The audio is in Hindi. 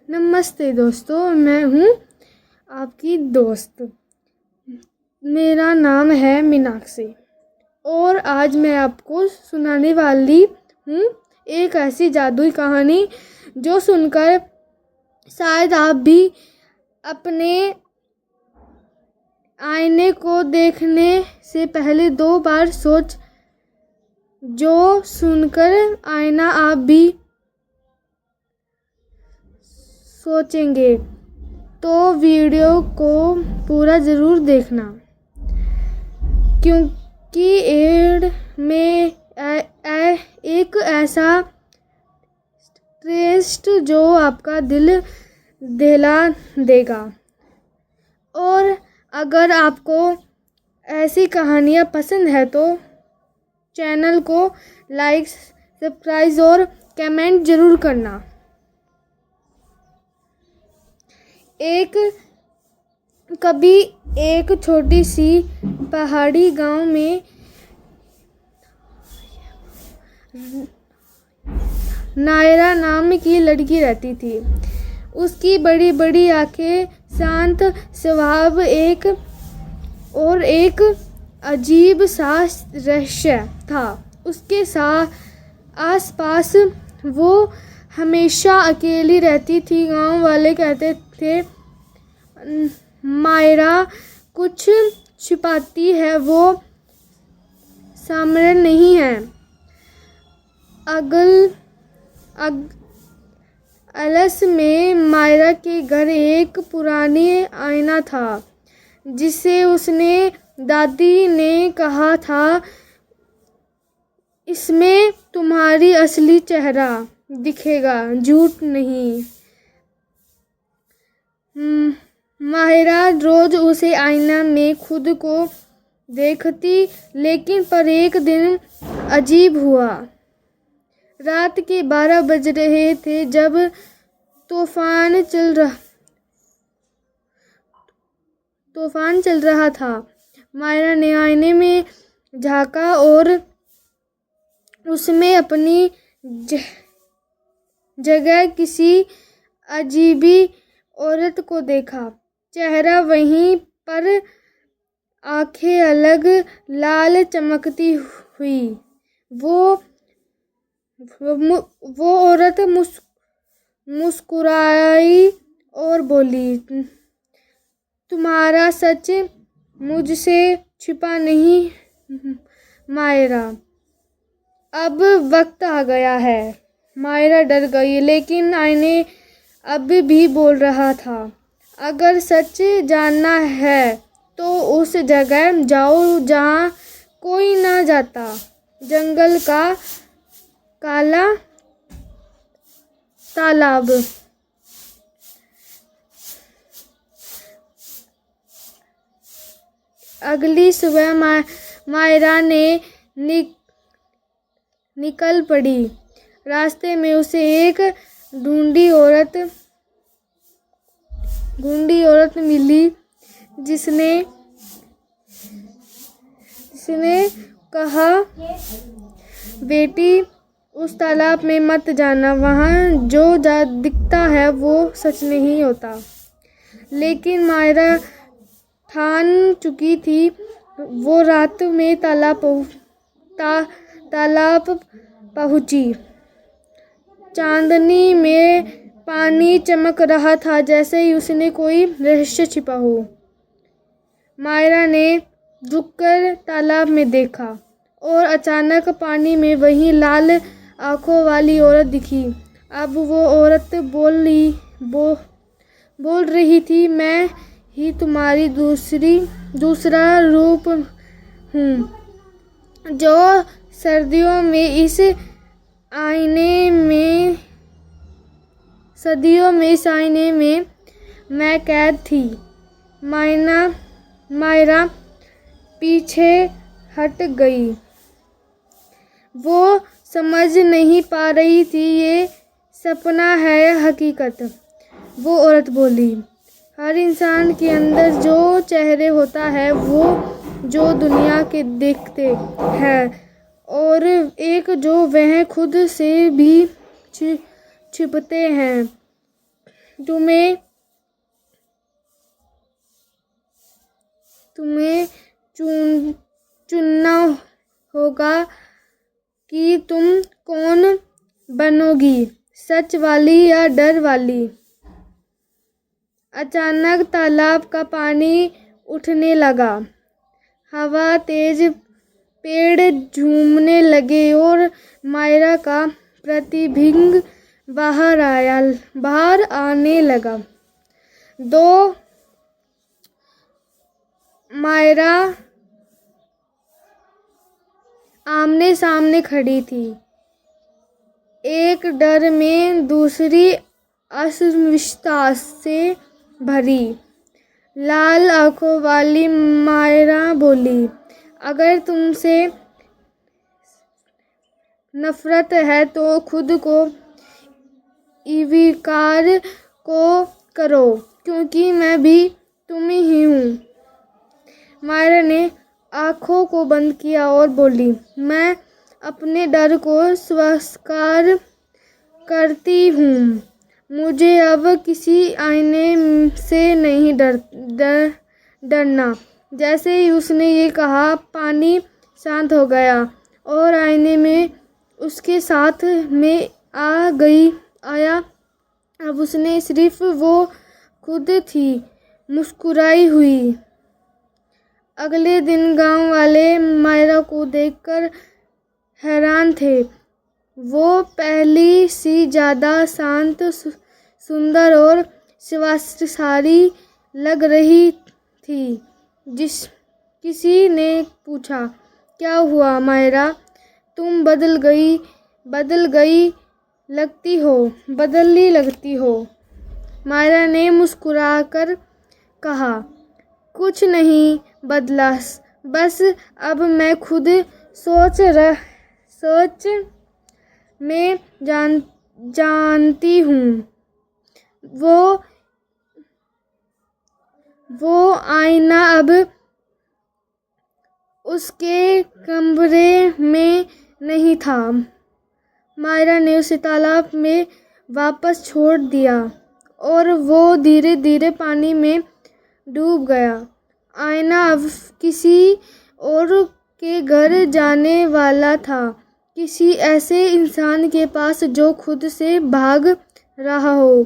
नमस्ते दोस्तों, मैं हूँ आपकी दोस्त। मेरा नाम है मीनाक्षी और आज मैं आपको सुनाने वाली हूँ एक ऐसी जादुई कहानी जो सुनकर शायद आप भी अपने आईने को देखने से पहले 2 बार जो सुनकर आईना आप भी सोचेंगे। तो वीडियो को पूरा ज़रूर देखना, क्योंकि एड में एक ऐसा ट्विस्ट जो आपका दिल दहला देगा। और अगर आपको ऐसी कहानियाँ पसंद है तो चैनल को लाइक, सब्सक्राइब और कमेंट ज़रूर करना। कभी एक छोटी सी पहाड़ी गांव में नायरा नाम की लड़की रहती थी। उसकी बड़ी बड़ी आंखें, शांत स्वभाव और एक अजीब सा रहस्य था उसके आसपास। वो हमेशा अकेली रहती थी। गांव वाले कहते थे, मायरा कुछ छिपाती है, वो सामने नहीं है। अलस में मायरा के घर एक पुरानी आईना था, जिसे उसने दादी ने कहा था, इसमें तुम्हारी असली चेहरा दिखेगा, झूठ नहीं। माहिरा रोज उसे आईना में खुद को देखती, लेकिन पर एक दिन अजीब हुआ। रात के 12 बज रहे थे जब तूफान चल रहा था। माहिरा ने आईने में झांका और उसमें अपनी जगह किसी अजीबी औरत को देखा। चेहरा वहीं पर, आंखें अलग, लाल चमकती हुई। वो औरत मुस्कुराई और बोली, तुम्हारा सच मुझसे छिपा नहीं मायरा, अब वक्त आ गया है। मायरा डर गई, लेकिन आईने अब भी बोल रहा था, अगर सच जानना है तो उस जगह जाओ जहाँ कोई ना जाता, जंगल का काला तालाब। अगली सुबह मायरा ने निकल पड़ी। रास्ते में उसे एक ढूंढी औरत मिली, जिसने कहा, बेटी उस तालाब में मत जाना, वहाँ जो दिखता है वो सच नहीं होता। लेकिन मायरा ठान चुकी थी। वो रात में तालाब पहुंची। चांदनी में पानी चमक रहा था, जैसे ही उसने कोई रहस्य छिपा हो। मायरा ने रुककर तालाब में देखा और अचानक पानी में वही लाल आंखों वाली औरत दिखी। अब वो औरत बोल रही थी, मैं ही तुम्हारी दूसरा रूप हूँ, जो सदियों में इस आईने में मैं कैद थी। मायरा पीछे हट गई। वो समझ नहीं पा रही थी ये सपना है या हकीकत। वो औरत बोली, हर इंसान के अंदर जो चेहरे होता है वो जो दुनिया के देखते हैं, और एक जो वह खुद से भी छिपते हैं। तुम्हें चुनना होगा कि तुम कौन बनोगी, सच वाली या डर वाली। अचानक तालाब का पानी उठने लगा, हवा तेज, पेड़ झूमने लगे और मायरा का प्रतिबिंब बाहर आने लगा। दो मायरा आमने सामने खड़ी थी, एक डर में, दूसरी अविश्वास से भरी। लाल आंखों वाली मायरा बोली, अगर तुमसे नफरत है तो खुद को स्वीकार को करो, क्योंकि मैं भी तुम ही हूँ। मायरा ने आंखों को बंद किया और बोली, मैं अपने डर को स्वीकार करती हूँ। मुझे अब किसी आईने से नहीं डरना। जैसे ही उसने ये कहा, पानी शांत हो गया और आईने में उसके साथ में आया। अब उसने सिर्फ वो खुद थी, मुस्कुराई हुई। अगले दिन गांव वाले मायरा को देखकर हैरान थे। वो पहली सी ज़्यादा शांत, सुंदर और स्वास्थ्यशाली लग रही थी। किसी ने पूछा, क्या हुआ मायरा, तुम बदली लगती हो। मायरा ने मुस्कुराकर कहा, कुछ नहीं बदला, बस अब मैं खुद सोच में जानती हूँ। वो आईना अब उसके कमरे में नहीं था। मायरा ने उसे तालाब में वापस छोड़ दिया और वो धीरे धीरे पानी में डूब गया। आईना अब किसी और के घर जाने वाला था, किसी ऐसे इंसान के पास जो खुद से भाग रहा हो।